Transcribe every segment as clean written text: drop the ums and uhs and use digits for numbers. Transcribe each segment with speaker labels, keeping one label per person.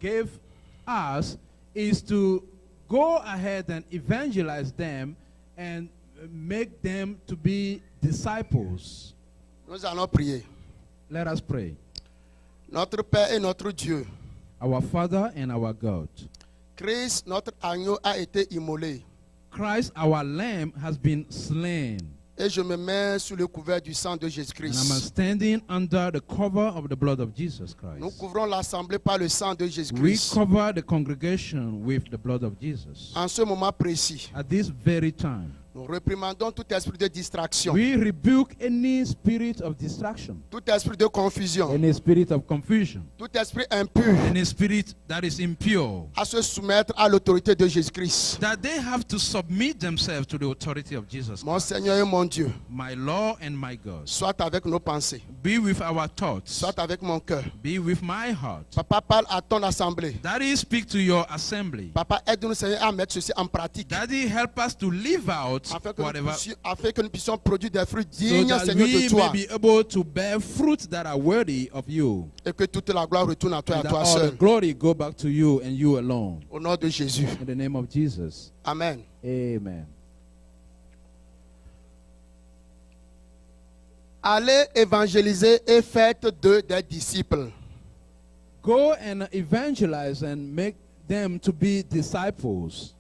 Speaker 1: gave us is to go ahead and evangelize them and make them to be disciples.
Speaker 2: Nous allons prier.
Speaker 1: Let us pray.
Speaker 2: Notre Père et notre Dieu,
Speaker 1: Our Father and our God,
Speaker 2: Christ, notre agneau, a été immolé.
Speaker 1: Christ, our Lamb, has been slain.
Speaker 2: Et je me mets sous le couvert du sang de
Speaker 1: And I'm
Speaker 2: Jésus-Christ.
Speaker 1: standing under the cover of the blood of Jesus
Speaker 2: Nous
Speaker 1: Christ.
Speaker 2: couvrons l'assemblée par le sang de
Speaker 1: We
Speaker 2: Jésus-Christ.
Speaker 1: cover the congregation with the blood of Jesus.
Speaker 2: En ce moment précis,
Speaker 1: At this very time,
Speaker 2: nous réprimandons tout esprit de distraction,
Speaker 1: we rebuke any spirit of distraction,
Speaker 2: tout esprit de confusion,
Speaker 1: any spirit of confusion,
Speaker 2: tout esprit impur
Speaker 1: any spirit that is impure,
Speaker 2: à se soumettre à l'autorité de Jésus-Christ.
Speaker 1: that they have to submit themselves to the authority of Jesus
Speaker 2: Mon
Speaker 1: Christ.
Speaker 2: Seigneur et mon Dieu,
Speaker 1: My Lord and my God,
Speaker 2: soit avec nos pensées,
Speaker 1: be with our thoughts,
Speaker 2: soit avec mon cœur.
Speaker 1: be with my heart.
Speaker 2: Papa, parle à ton assemblée.
Speaker 1: Daddy, speak to your assembly.
Speaker 2: Papa, aide-nous, Seigneur, à mettre ceci en pratique.
Speaker 1: Daddy, help us to live out
Speaker 2: Afin que nous puissions produire des fruits
Speaker 1: so
Speaker 2: dignes,
Speaker 1: that
Speaker 2: Seigneur,
Speaker 1: we
Speaker 2: de
Speaker 1: may
Speaker 2: toi.
Speaker 1: be able to bear fruits that are worthy of you.
Speaker 2: Et que toute la gloire retourne à toi et
Speaker 1: And
Speaker 2: à
Speaker 1: that
Speaker 2: toi
Speaker 1: all the
Speaker 2: seul.
Speaker 1: glory go back to you and you alone.
Speaker 2: Au nom de Jésus.
Speaker 1: In the name of Jesus.
Speaker 2: Amen.
Speaker 1: Amen.
Speaker 2: Allez évangéliser et faites d'eux des disciples.
Speaker 1: Go and evangelize and make them to be disciples.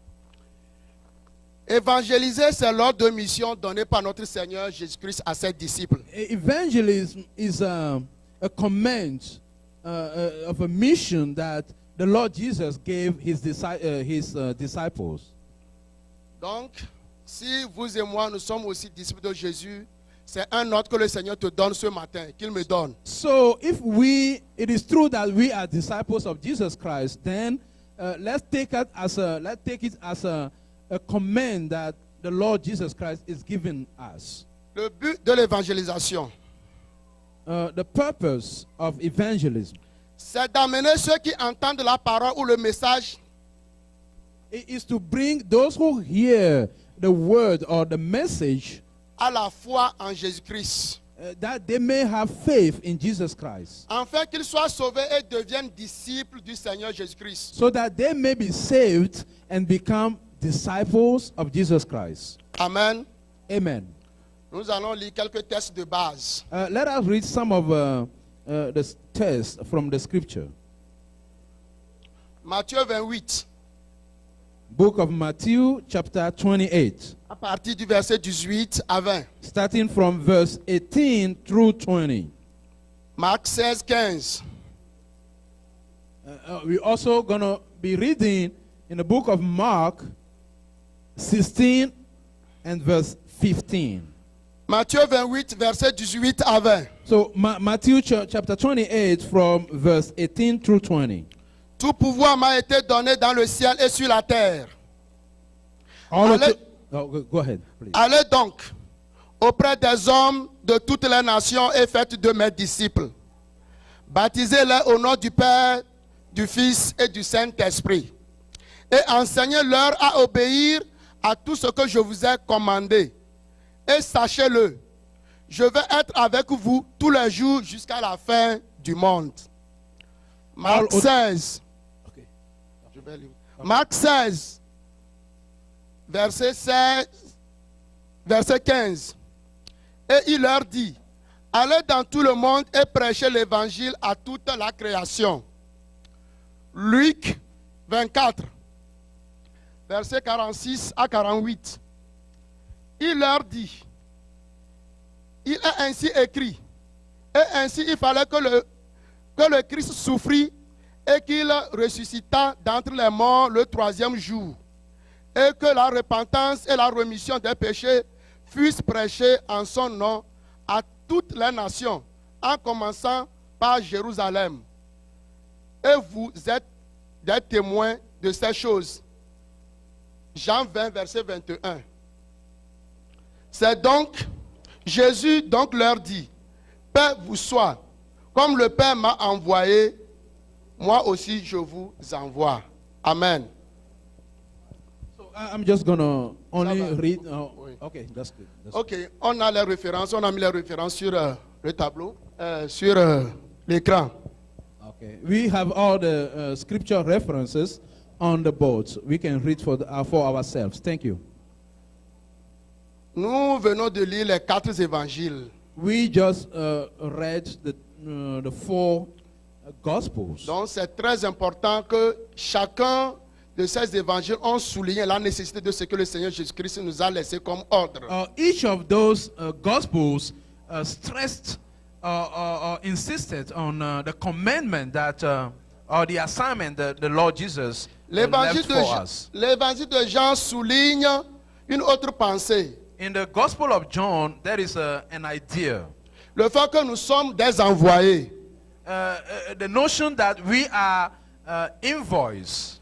Speaker 2: Évangéliser, c'est l'ordre de mission donné par notre Seigneur Jésus-Christ à ses disciples.
Speaker 1: Evangelism is a command of a mission that the Lord Jesus gave his disciples.
Speaker 2: Donc, si vous et moi, nous sommes aussi disciples de Jésus, c'est un ordre que le Seigneur te donne ce matin, qu'il me donne.
Speaker 1: So if it is true that we are disciples of Jesus Christ, then let's take it as a command that the Lord Jesus Christ is giving us.
Speaker 2: Le but de l'évangélisation,
Speaker 1: The purpose of evangelism
Speaker 2: c'est d'amener ceux qui entendent la parole ou le message
Speaker 1: is to bring those who hear the word or the message
Speaker 2: à la foi en Jésus-Christ.
Speaker 1: that they may have faith in Jesus Christ,
Speaker 2: Afin qu'ils soient sauvés et deviennent disciples du Seigneur Jésus-Christ.
Speaker 1: so that they may be saved and become disciples of Jesus Christ.
Speaker 2: Amen.
Speaker 1: Amen.
Speaker 2: Nous allons lire quelques textes de base.
Speaker 1: Let us read some of the texts from the scripture.
Speaker 2: Matthieu 28,
Speaker 1: Book of Matthew, chapter 28,
Speaker 2: à partir du verset 18 à 20.
Speaker 1: starting from verse 18 through 20.
Speaker 2: Marc 16, 15.
Speaker 1: We're also going to be reading in the book of Mark 16 and verse 15.
Speaker 2: Matthieu 28, verset 18 à 20.
Speaker 1: So Matthew chapter 28 from verse 18 through 20.
Speaker 2: Tout pouvoir m'a été donné dans le ciel et sur la terre. Allez,
Speaker 1: Go ahead, please.
Speaker 2: allez donc auprès des hommes de toutes les nations et faites de mes disciples. Baptisez-les au nom du Père, du Fils et du Saint-Esprit. Et enseignez-leur à obéir à tout ce que je vous ai commandé. Et sachez-le, je vais être avec vous tous les jours jusqu'à la fin du monde. Marc 16.
Speaker 1: Okay.
Speaker 2: Je vais lire. Marc 16, verset 16, verset 15. Et il leur dit, allez dans tout le monde et prêchez l'évangile à toute la création. Luc 24, verset 46 à 48. Il leur dit, il est ainsi écrit, et ainsi il fallait que le Christ souffrit et qu'il ressuscita d'entre les morts le troisième jour, et que la repentance et la rémission des péchés fussent prêchées en son nom à toutes les nations, en commençant par Jérusalem. Et vous êtes des témoins de ces choses. Jean 20, verset 21. C'est donc, Jésus donc leur dit, paix vous soit, comme le Père m'a envoyé, moi aussi je vous envoie. Amen.
Speaker 1: So I'm just going to only
Speaker 2: va.
Speaker 1: read.
Speaker 2: Oui.
Speaker 1: Okay, that's good.
Speaker 2: Ok, on a les références, on a mis les références sur le tableau, sur l'écran.
Speaker 1: Okay. Okay. We have all the scripture references on the boards. We can read for ourselves. Thank you.
Speaker 2: Nous venons de lire les 4 évangiles.
Speaker 1: We just read the 4 Gospels.
Speaker 2: Donc c'est très important que chacun de ces évangiles ont souligné la nécessité de ce que le Seigneur Jésus-Christ nous a laissé comme ordre.
Speaker 1: Each of those Gospels stressed insisted on the commandment that, or the assignment that the Lord Jesus left for us.
Speaker 2: L'évangile de Jean souligne une autre pensée.
Speaker 1: In the Gospel of John, there is an idea.
Speaker 2: Le fait que nous sommes des envoyés.
Speaker 1: The notion that we are envoys,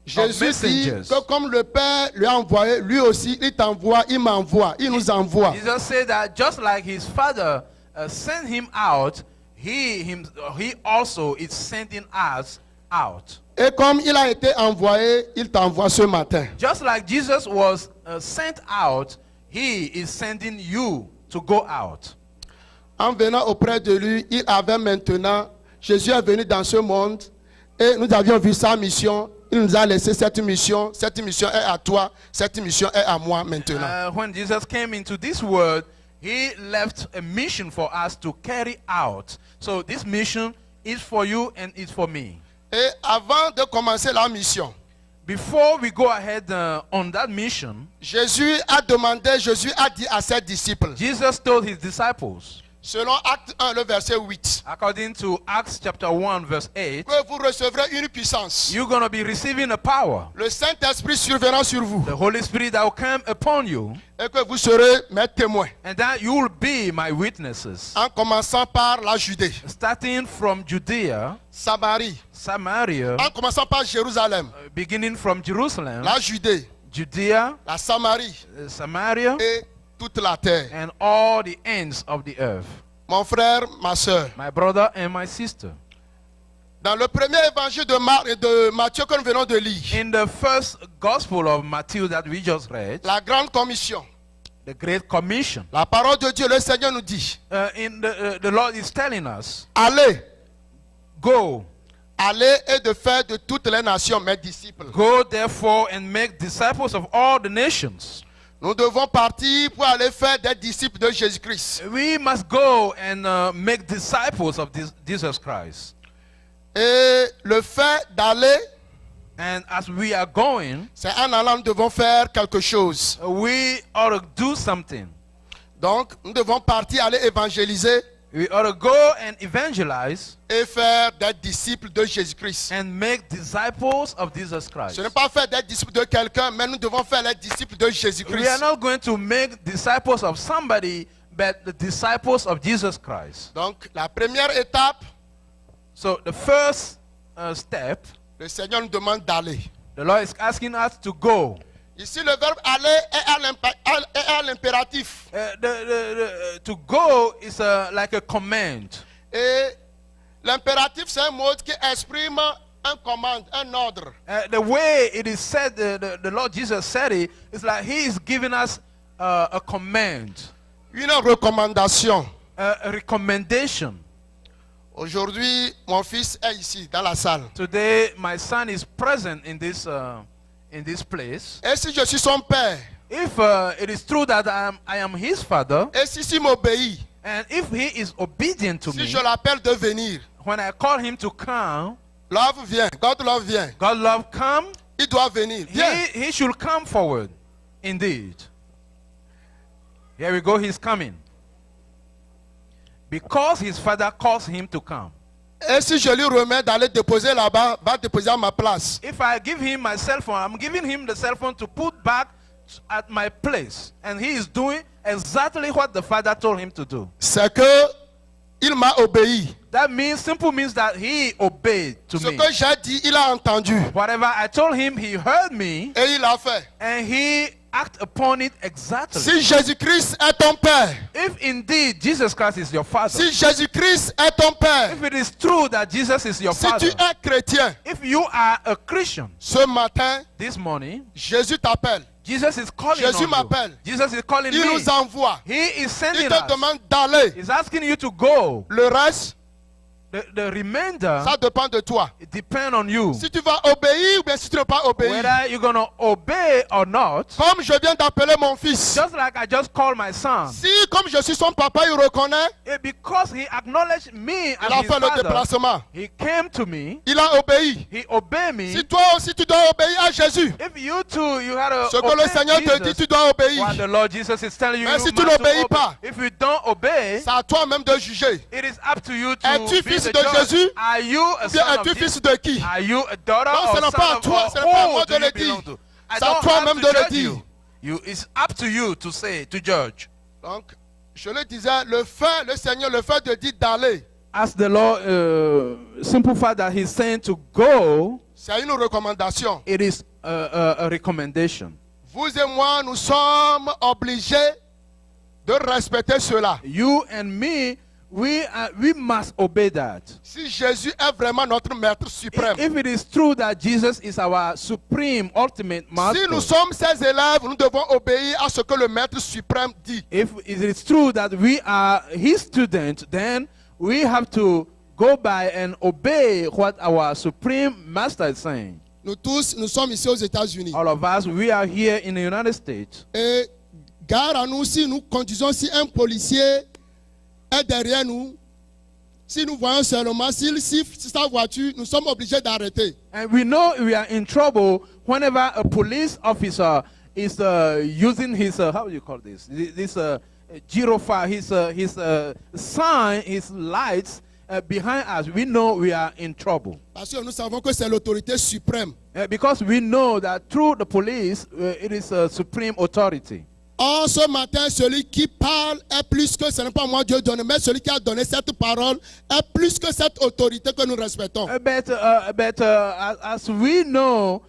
Speaker 2: Jésus dit que comme le Père lui a envoyé, lui aussi il t'envoie, il m'envoie, il nous envoie.
Speaker 1: Jesus said that just like his Father sent him out, he also is sending us out.
Speaker 2: Et comme il a été envoyé, il t'envoie ce matin.
Speaker 1: Just like Jesus was sent out, he is sending you to go out.
Speaker 2: En venant auprès de lui, il avait maintenant, Jésus est venu dans ce monde et nous avions vu sa mission. Il nous a laissé cette mission est à toi, cette mission est à moi maintenant.
Speaker 1: When Jesus came into this world, he left a mission for us to carry out. So this mission is for you and is for me.
Speaker 2: Et avant de commencer la mission,
Speaker 1: before we go ahead on that mission,
Speaker 2: Jésus a dit à ses disciples,
Speaker 1: Jesus told his disciples,
Speaker 2: selon Acte 1, le verset 8,
Speaker 1: according to Acts chapter 1, verse 8,
Speaker 2: que vous recevrez une puissance.
Speaker 1: You're going to be receiving a power.
Speaker 2: Le Saint-Esprit surviendra sur vous.
Speaker 1: The Holy Spirit that will come upon you.
Speaker 2: Et que vous serez mes témoins.
Speaker 1: And that you will be my witnesses.
Speaker 2: En commençant par la Judée.
Speaker 1: Starting from Judea, Samaria,
Speaker 2: en commençant par Jérusalem.
Speaker 1: Beginning from Jerusalem,
Speaker 2: la Judée,
Speaker 1: Judea,
Speaker 2: la Samarie,
Speaker 1: Samaria,
Speaker 2: et toute la terre.
Speaker 1: And all the ends of the earth.
Speaker 2: Mon frère, ma soeur.
Speaker 1: My brother and my sister.
Speaker 2: Dans le premier évangile de Matthieu que nous venons de lire.
Speaker 1: In the first gospel of Matthew that we just read.
Speaker 2: La grande commission.
Speaker 1: The great commission.
Speaker 2: La parole de Dieu, le Seigneur nous dit.
Speaker 1: The Lord is telling us.
Speaker 2: Allez.
Speaker 1: Go.
Speaker 2: Allez et de faire de toutes les nations mes disciples.
Speaker 1: Go therefore and make disciples of all the nations.
Speaker 2: Nous devons partir pour aller faire des disciples de Jésus-Christ.
Speaker 1: We must go and make disciples of Jesus Christ.
Speaker 2: Et le fait d'aller,
Speaker 1: and as we are going,
Speaker 2: c'est en allant nous devons faire quelque chose.
Speaker 1: We ought to do something.
Speaker 2: Donc, nous devons partir aller évangéliser.
Speaker 1: We ought to go and evangelize.
Speaker 2: Et faire des disciples de Jésus-Christ.
Speaker 1: And make disciples of Jesus Christ.
Speaker 2: Ce n'est pas faire des disciples de quelqu'un, mais nous devons faire les disciples de Jésus-Christ.
Speaker 1: We are not going to make disciples of somebody, but the disciples of Jesus Christ.
Speaker 2: Donc, la première étape.
Speaker 1: So the first step.
Speaker 2: Le Seigneur nous demande d'aller.
Speaker 1: The Lord is asking us to go.
Speaker 2: Ici, le verbe aller est à l'impératif.
Speaker 1: To go is like a command.
Speaker 2: Et l'impératif, c'est un mot qui exprime un commande, un ordre.
Speaker 1: The way it is said, the Lord Jesus said it, it's like He is giving us a command.
Speaker 2: Une recommandation.
Speaker 1: A recommendation.
Speaker 2: Aujourd'hui, mon fils est ici, dans la salle.
Speaker 1: Today, my son is present in this place.
Speaker 2: Et si je suis son père?
Speaker 1: If it is true that I am his father.
Speaker 2: Et si m'obéit?
Speaker 1: And if he is obedient to me.
Speaker 2: Si je l'appelle de venir?
Speaker 1: When I call him to come.
Speaker 2: Love vient. God love vient.
Speaker 1: God love come.
Speaker 2: Il doit venir.
Speaker 1: He should come forward. Indeed. Here we go. He's coming. Because his father calls him to come.
Speaker 2: Et si je lui remets d'aller déposer là-bas, va déposer à ma place.
Speaker 1: If I give him my cell phone, I'm giving him the cell phone to put back at my place. And he is doing exactly what the father told him to do.
Speaker 2: C'est que il m'a obéi.
Speaker 1: That simple means that he obeyed to me.
Speaker 2: Ce que j'ai dit, il a entendu.
Speaker 1: Whatever I told him, he heard me.
Speaker 2: Et il a fait.
Speaker 1: And he acted upon it exactly.
Speaker 2: Si Jésus-Christ est ton père.
Speaker 1: If indeed Jesus Christ is your father.
Speaker 2: Si Jésus-Christ est ton père.
Speaker 1: If it is true that Jesus is your father.
Speaker 2: Si tu es chrétien.
Speaker 1: If you are a Christian.
Speaker 2: Ce matin.
Speaker 1: This morning.
Speaker 2: Jésus t'appelle.
Speaker 1: Jesus is calling
Speaker 2: Jésus
Speaker 1: on
Speaker 2: m'appelle.
Speaker 1: you. Jesus is calling
Speaker 2: il
Speaker 1: me.
Speaker 2: Nous envoie.
Speaker 1: He is sending
Speaker 2: il te
Speaker 1: us.
Speaker 2: demande d'aller.
Speaker 1: He's asking you to go.
Speaker 2: Le reste,
Speaker 1: The remainder,
Speaker 2: ça dépend de toi.
Speaker 1: it depends on you.
Speaker 2: Si tu vas obéir ou bien si tu ne vas pas obéir.
Speaker 1: Whether you're going to obey or not.
Speaker 2: Comme je viens d'appeler mon fils.
Speaker 1: Just like I just called my son.
Speaker 2: Si, comme je suis son papa, il reconnaît,
Speaker 1: Because he acknowledged me
Speaker 2: il
Speaker 1: as
Speaker 2: a
Speaker 1: his
Speaker 2: fait le
Speaker 1: father,
Speaker 2: déplacement.
Speaker 1: he came to me,
Speaker 2: Il a obéi.
Speaker 1: he obeyed me.
Speaker 2: Si toi aussi tu dois obéir à Jésus,
Speaker 1: If you too, you had to
Speaker 2: ce que le
Speaker 1: obey
Speaker 2: Seigneur te dit,
Speaker 1: Jesus,
Speaker 2: tu dois obéir.
Speaker 1: what the Lord Jesus is telling you,
Speaker 2: Mais
Speaker 1: you
Speaker 2: si tu
Speaker 1: must
Speaker 2: n'obéis
Speaker 1: obey.
Speaker 2: pas,
Speaker 1: If you don't obey,
Speaker 2: c'est à toi-même de juger.
Speaker 1: it is up to you to
Speaker 2: Es-tu
Speaker 1: be
Speaker 2: fils
Speaker 1: the
Speaker 2: de
Speaker 1: judge.
Speaker 2: Jésus?
Speaker 1: Are you a
Speaker 2: Ou bien
Speaker 1: son of
Speaker 2: es-tu
Speaker 1: Jesus?
Speaker 2: fils de qui?
Speaker 1: Are you a daughter
Speaker 2: Non, ce
Speaker 1: or
Speaker 2: n'est pas à
Speaker 1: son
Speaker 2: toi,
Speaker 1: of
Speaker 2: ce n'est pas à moi
Speaker 1: who
Speaker 2: de
Speaker 1: do
Speaker 2: le
Speaker 1: you belong
Speaker 2: dire.
Speaker 1: to? I
Speaker 2: C'est à
Speaker 1: don't
Speaker 2: toi-même
Speaker 1: have
Speaker 2: de
Speaker 1: to
Speaker 2: le
Speaker 1: judge
Speaker 2: dire.
Speaker 1: you. It's up to you to say, to judge.
Speaker 2: Donc, je le disais, le fait, le Seigneur, le fait de dire d'aller,
Speaker 1: As the Lord simplified that he's saying to go,
Speaker 2: c'est une recommandation.
Speaker 1: it is a recommendation.
Speaker 2: Vous et moi, nous sommes obligés de respecter cela.
Speaker 1: You and me, we must obey that.
Speaker 2: Si Jésus est vraiment notre maître suprême,
Speaker 1: If it is true that Jesus is our supreme, ultimate
Speaker 2: si nous
Speaker 1: master,
Speaker 2: sommes ses élèves, nous devons obéir à ce que le maître suprême dit.
Speaker 1: if it is true that we are his student, then we have to go by and obey what our supreme master is saying.
Speaker 2: Nous tous, nous sommes ici aux États-Unis.
Speaker 1: All of us, we are here in the United States.
Speaker 2: Et gare à nous, si nous conduisons, si un policier est derrière nous, si nous voyons seulement, s'il siffle sa voiture, nous sommes obligés d'arrêter.
Speaker 1: And we know we are in trouble whenever a police officer is using his, how do you call this? This gyrophare, his sign, his lights behind us. We know we are in trouble.
Speaker 2: Parce que nous savons que c'est l'autorité suprême.
Speaker 1: Because we know that through the police, it is a supreme authority.
Speaker 2: Or, ce matin, celui qui parle est plus que, ce n'est pas moi Dieu donne, mais celui qui a donné cette parole est plus que cette autorité que nous respectons.
Speaker 1: But as we know,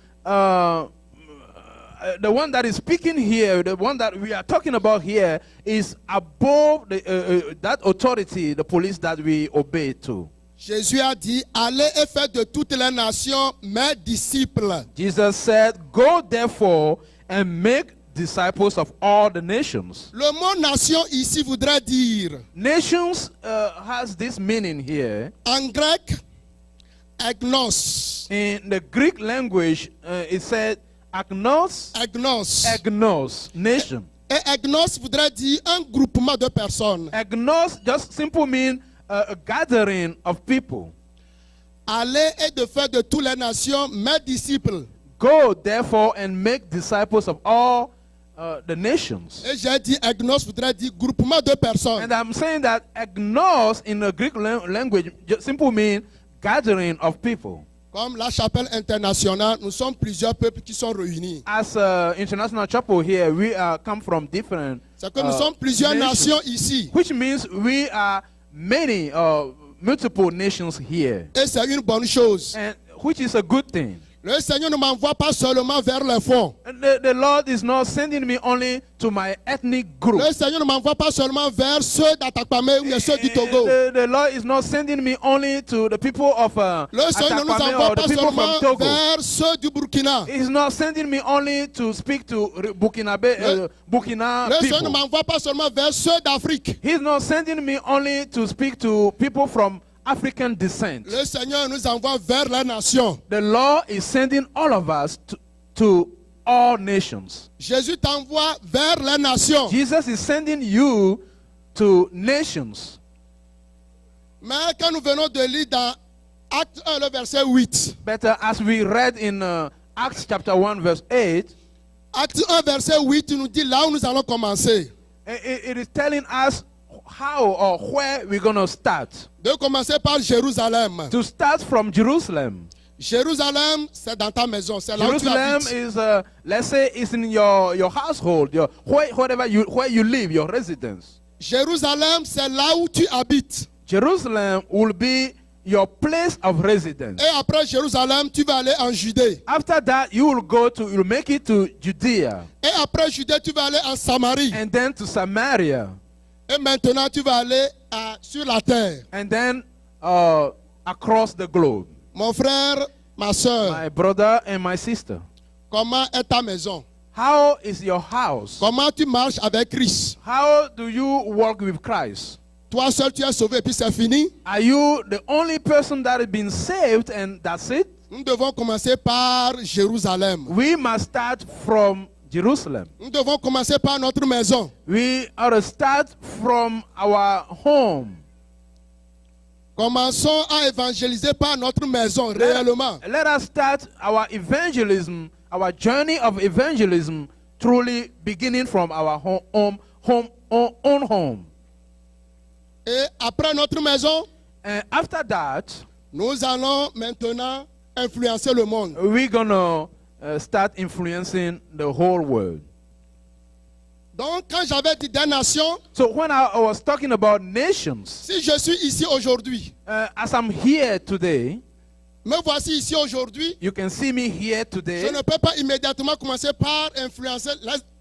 Speaker 1: the one that is speaking here, the one that we are talking about here, is above that authority, the police that we obey to.
Speaker 2: Jésus a dit, allez et faites de toutes les nations mes disciples.
Speaker 1: Jesus said, "Go therefore and make disciples of all the nations."
Speaker 2: Le mot nation ici voudrait dire,
Speaker 1: Nations has this meaning here.
Speaker 2: en grec, agnos.
Speaker 1: In the Greek language, it said agnos,
Speaker 2: Agnos.
Speaker 1: agnos, nation.
Speaker 2: Et agnos voudrait dire un groupement de personnes.
Speaker 1: Agnos just simply mean a gathering of people.
Speaker 2: Allez et de faire de toutes les nations mes disciples.
Speaker 1: Go therefore and make disciples of all the nations.
Speaker 2: Et j'ai dit agnos voudrait dire groupement de personnes.
Speaker 1: And I'm saying that agnos in the Greek language just simply mean gathering of people.
Speaker 2: Comme la chapelle internationale, nous sommes plusieurs peuples qui sont réunis.
Speaker 1: As International Chapel here, we come from different
Speaker 2: C'est que nous sommes plusieurs
Speaker 1: nations,
Speaker 2: nations ici.
Speaker 1: which means we are many, multiple nations here,
Speaker 2: Et c'est une bonne chose.
Speaker 1: and which is a good thing.
Speaker 2: Le Seigneur ne m'envoie pas seulement vers les fonds.
Speaker 1: And the Lord is not sending me only to my ethnic group.
Speaker 2: Le Seigneur ne m'envoie pas seulement vers ceux d'Atakpamé ou bien ceux du Togo.
Speaker 1: The Lord is not sending me only to the people of
Speaker 2: Le Seigneur ne nous
Speaker 1: Atakpamé
Speaker 2: envoie
Speaker 1: or the
Speaker 2: pas
Speaker 1: people from
Speaker 2: seulement
Speaker 1: Togo.
Speaker 2: vers ceux du Burkina.
Speaker 1: He's not sending me only to speak to Burkina
Speaker 2: Le Seigneur ne
Speaker 1: people.
Speaker 2: m'envoie pas seulement vers ceux d'Afrique.
Speaker 1: He's not sending me only to speak to people from African descent.
Speaker 2: Le Seigneur nous envoie vers les nations.
Speaker 1: The Lord is sending all of us to all nations.
Speaker 2: Jésus t'envoie vers les nations.
Speaker 1: Jesus is sending you to nations.
Speaker 2: Mais quand nous venons de lire dans Acte 1, le verset 8.
Speaker 1: But as we read in Acts chapter 1 verse 8,
Speaker 2: Acte 1, verset 8 nous dit là où nous allons commencer.
Speaker 1: it is telling us how or where we're going to start.
Speaker 2: De commencer par Jérusalem.
Speaker 1: To start from Jerusalem.
Speaker 2: Jérusalem, c'est dans ta maison. C'est là où tu
Speaker 1: Jerusalem
Speaker 2: habites.
Speaker 1: is, let's say, is in your household, where you live, your residence.
Speaker 2: Jérusalem, c'est là où tu habites.
Speaker 1: Jerusalem will be your place of residence.
Speaker 2: Et après Jérusalem, tu vas aller en Judée.
Speaker 1: After that, you'll make it to Judea,
Speaker 2: Et après Judée, tu vas aller en Samarie.
Speaker 1: and then to Samaria,
Speaker 2: Et maintenant, tu vas aller sur la terre.
Speaker 1: and then across the globe.
Speaker 2: Mon frère, ma soeur,
Speaker 1: My brother and my sister,
Speaker 2: comment est ta maison?
Speaker 1: how is your house?
Speaker 2: Comment tu marches avec Christ?
Speaker 1: How do you walk with Christ?
Speaker 2: toi seul tu es sauvé et puis c'est fini?
Speaker 1: Are you the only person that has been saved and that's it?
Speaker 2: Nous devons commencer par Jérusalem.
Speaker 1: We must start from Jerusalem.
Speaker 2: Nous devons commencer par notre maison.
Speaker 1: We ought to start from our home.
Speaker 2: Commençons à évangéliser par notre maison, réellement.
Speaker 1: Let us start our evangelism, our journey of evangelism, truly beginning from our own home.
Speaker 2: Et après notre maison,
Speaker 1: And after that,
Speaker 2: nous allons maintenant influencer le monde.
Speaker 1: we're gonna start influencing the whole world.
Speaker 2: Donc, quand j'avais dit des nations,
Speaker 1: So when I was talking about nations,
Speaker 2: si je suis ici aujourd'hui,
Speaker 1: as I'm here today,
Speaker 2: me voici ici aujourd'hui,
Speaker 1: you can see me here
Speaker 2: je
Speaker 1: today.
Speaker 2: ne peux pas immédiatement commencer par influencer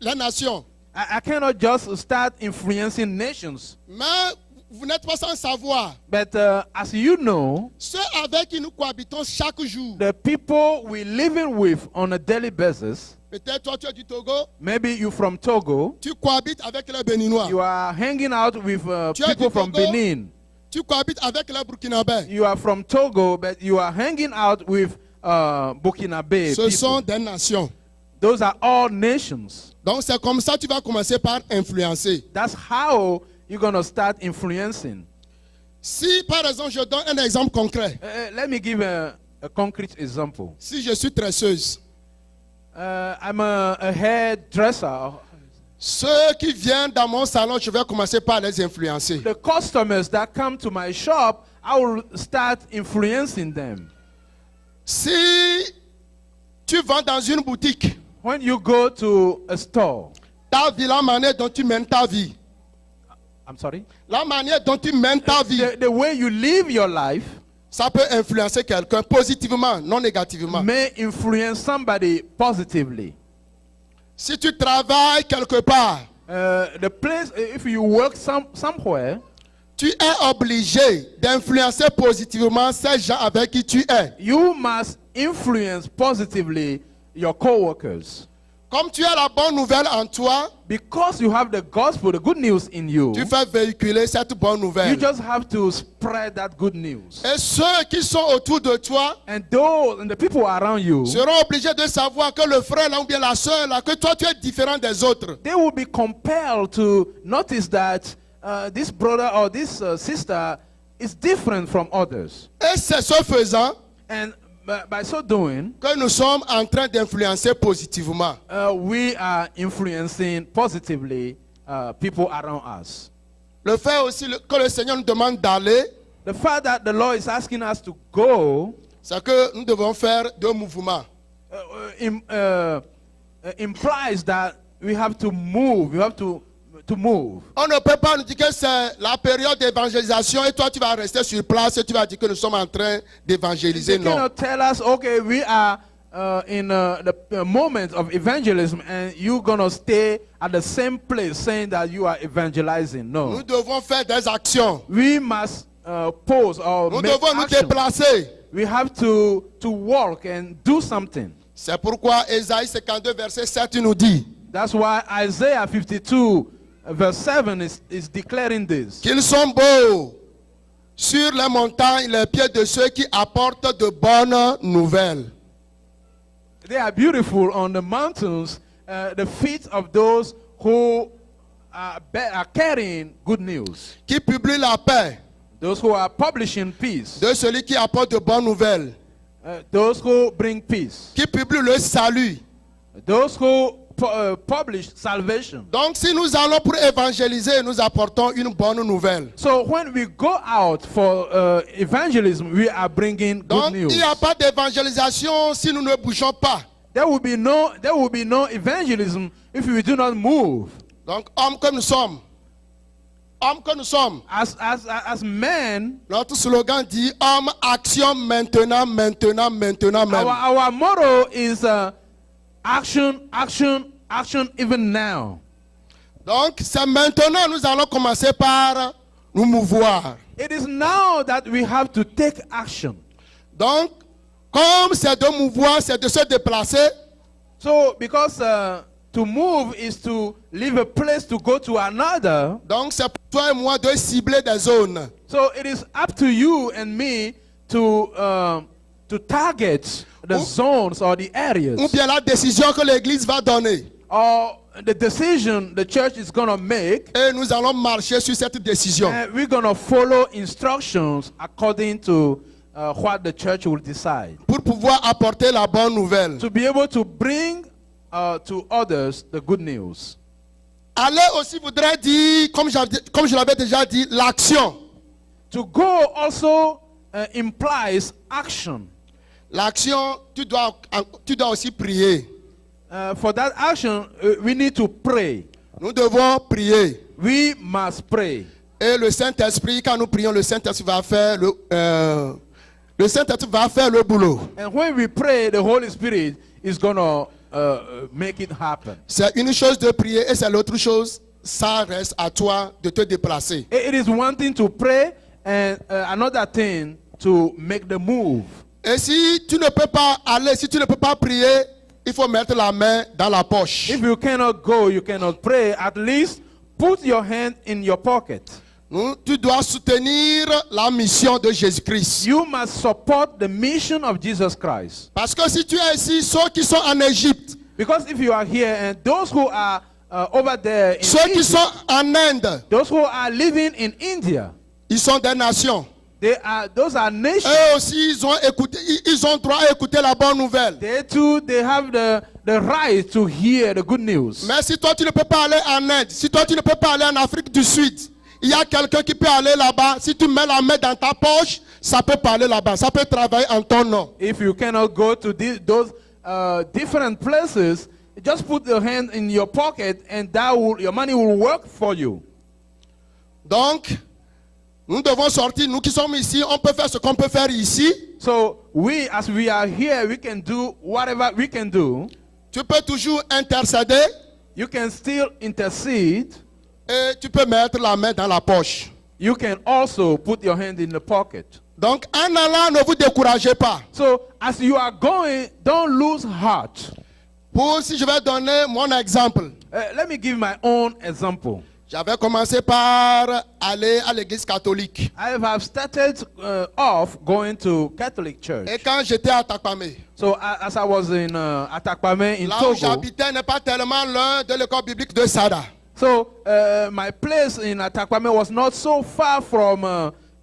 Speaker 2: la nation.
Speaker 1: I cannot just start influencing nations.
Speaker 2: Mais vous n'êtes pas sans savoir,
Speaker 1: But as you know,
Speaker 2: ceux avec qui nous cohabitons chaque jour,
Speaker 1: the people we're living with on a daily basis,
Speaker 2: peut-être toi tu es du Togo,
Speaker 1: maybe you from Togo,
Speaker 2: tu cohabites avec les Béninois,
Speaker 1: you are hanging out with
Speaker 2: Tu es
Speaker 1: people
Speaker 2: du
Speaker 1: from
Speaker 2: Togo?
Speaker 1: Benin.
Speaker 2: tu cohabites avec les Burkinabés.
Speaker 1: You are from Togo, but you are hanging out with Burkinabe
Speaker 2: Ce sont
Speaker 1: people.
Speaker 2: des nations.
Speaker 1: Those are all nations.
Speaker 2: Donc c'est comme ça que tu vas commencer par influencer.
Speaker 1: That's how you're going to start influencing.
Speaker 2: Si par exemple je donne un exemple concret,
Speaker 1: Let me give a concrete example.
Speaker 2: si je suis tresseuse,
Speaker 1: I'm a hairdresser.
Speaker 2: ceux qui viennent dans mon salon, je vais commencer par les influencer.
Speaker 1: The customers that come to my shop, I will start influencing them.
Speaker 2: Si tu vas dans une boutique,
Speaker 1: When you go to a store,
Speaker 2: ta vie, la manière dont tu mènes ta vie,
Speaker 1: I'm sorry,
Speaker 2: la manière dont tu mènes ta vie,
Speaker 1: the way you live your life
Speaker 2: ça peut influencer quelqu'un positivement, non négativement.
Speaker 1: may influence somebody positively.
Speaker 2: Si tu travailles quelque part,
Speaker 1: The place, if you work somewhere,
Speaker 2: tu es obligé d'influencer positivement ces gens avec qui tu es.
Speaker 1: you must influence positively your co-workers.
Speaker 2: Comme tu as la bonne nouvelle en toi,
Speaker 1: Because you have the gospel, the good news in you,
Speaker 2: tu fais véhiculer cette bonne
Speaker 1: you
Speaker 2: nouvelle.
Speaker 1: just have to spread that good news.
Speaker 2: Et ceux qui sont autour de toi
Speaker 1: And those and the people around you,
Speaker 2: seront obligés de savoir que le frère là ou bien la soeur là, que toi tu es différent des autres.
Speaker 1: they will be compelled to notice that this brother or this sister is different from others.
Speaker 2: Et c'est ce faisant
Speaker 1: And by so doing,
Speaker 2: que nous sommes en train d'influencer positivement.
Speaker 1: we are influencing positively people around us.
Speaker 2: Le fait aussi que le Seigneur nous demande d'aller,
Speaker 1: The fact that the Lord is asking us to go
Speaker 2: c'est que nous devons faire deux mouvements.
Speaker 1: implies that we have to move. We have to move.
Speaker 2: On ne peut pas nous dire que c'est la période d'évangélisation et toi tu vas rester sur place et tu vas dire que nous sommes en train d'évangéliser.
Speaker 1: They
Speaker 2: Non.
Speaker 1: cannot tell us, okay, we are in the moment of evangelism, and you're gonna stay at the same place saying that you are evangelizing.
Speaker 2: Nous
Speaker 1: No,
Speaker 2: devons faire des actions.
Speaker 1: we must pose or
Speaker 2: Nous
Speaker 1: make
Speaker 2: devons nous
Speaker 1: action.
Speaker 2: déplacer.
Speaker 1: We have to walk and do something.
Speaker 2: C'est pourquoi Ésaïe 52 verset 7 nous dit
Speaker 1: That's why Isaiah 52 verse 7 is declaring this.
Speaker 2: qu'ils sont beaux sur les montagnes les pieds de ceux qui apportent de bonnes nouvelles.
Speaker 1: They are beautiful on the mountains, the feet of those who are carrying good news,
Speaker 2: Qui publient la paix
Speaker 1: those who are publishing peace,
Speaker 2: de celui qui apporte de bonnes nouvelles.
Speaker 1: those who bring peace,
Speaker 2: Qui publient le salut.
Speaker 1: those who publish salvation.
Speaker 2: Donc si nous allons pour évangéliser, nous apportons une bonne nouvelle.
Speaker 1: So when we go out for evangelism, we are bringing good
Speaker 2: Donc
Speaker 1: news.
Speaker 2: il n'y a pas d'évangélisation si nous ne bougeons pas.
Speaker 1: There will be no evangelism if we do not move.
Speaker 2: Donc hommes que nous sommes,
Speaker 1: As men,
Speaker 2: notre slogan dit homme, action maintenant, maintenant, maintenant même.
Speaker 1: our motto is action, action, action even now.
Speaker 2: Donc c'est maintenant nous allons commencer par nous mouvoir.
Speaker 1: It is now that we have to take action.
Speaker 2: Donc comme c'est de mouvoir, c'est de se déplacer,
Speaker 1: So because To move is to leave a place to go to another.
Speaker 2: Donc c'est pour toi et moi de cibler des zones.
Speaker 1: So it is up to you and me to target the
Speaker 2: Ou-
Speaker 1: zones or the
Speaker 2: Ou
Speaker 1: areas,
Speaker 2: bien la décision que l'Église va donner.
Speaker 1: or the decision the church is going to make,
Speaker 2: Et nous allons marcher sur cette décision.
Speaker 1: and we're going to follow instructions according to what the church will decide,
Speaker 2: Pour pouvoir apporter la bonne nouvelle.
Speaker 1: to be able to bring to others the good news.
Speaker 2: Aller aussi voudrait dire, comme je l'avais déjà dit, l'action.
Speaker 1: To go also implies action.
Speaker 2: L'action, tu dois aussi prier.
Speaker 1: For that action, we need to pray.
Speaker 2: Nous devons prier.
Speaker 1: We must pray.
Speaker 2: Et le Saint-Esprit, quand nous prions, le Saint-Esprit va faire le Saint-Esprit va faire le boulot.
Speaker 1: And when we pray, the Holy Spirit is going to make it happen.
Speaker 2: C'est une chose de prier et c'est l'autre chose, ça reste à toi de te déplacer.
Speaker 1: It is one thing to pray and another thing to make the move.
Speaker 2: Et si tu ne peux pas aller, si tu ne peux pas prier, il faut mettre la main dans la poche.
Speaker 1: If you cannot go, you cannot pray, at least put your hand in your pocket.
Speaker 2: Tu dois soutenir la mission de Jésus-Christ.
Speaker 1: You must support the mission of Jesus Christ.
Speaker 2: Parce que si tu es ici, ceux qui sont en Égypte,
Speaker 1: Because if you are here and those who are over there in
Speaker 2: ceux qui
Speaker 1: Egypt,
Speaker 2: sont en Inde,
Speaker 1: those who are living in India,
Speaker 2: ils sont des nations.
Speaker 1: those are nations.
Speaker 2: Eux aussi, ils ont droit à écouter la bonne nouvelle.
Speaker 1: They too, they have the right to hear the good news.
Speaker 2: Mais si toi tu ne peux pas aller en Inde, si toi tu ne peux pas aller en Afrique du Sud, il y a quelqu'un qui peut aller là-bas. Si tu mets la main dans ta poche, ça peut parler là-bas, ça peut travailler en ton nom.
Speaker 1: If you cannot go to those different places, just put your hand in your pocket and your money will work for you.
Speaker 2: Donc, nous devons sortir. Nous qui sommes ici, on peut faire ce qu'on peut faire ici.
Speaker 1: So as we are here, we can do whatever we can do.
Speaker 2: Tu peux toujours intercéder
Speaker 1: You can still intercede.
Speaker 2: et tu peux mettre la main dans la poche.
Speaker 1: You can also put your hand in the pocket.
Speaker 2: Donc, en allant, ne vous découragez pas.
Speaker 1: So as you are going, don't lose heart.
Speaker 2: Si je vais donner mon exemple,
Speaker 1: Let me give my own example.
Speaker 2: j'avais commencé par aller à l'église catholique.
Speaker 1: I have started off going to Catholic church.
Speaker 2: Et quand j'étais à Takpamé,
Speaker 1: So as I was in Atakpame in
Speaker 2: là où
Speaker 1: Togo,
Speaker 2: j'habitais n'est pas tellement loin de l'école biblique de Sada.
Speaker 1: so my place in Atakpame was not so far from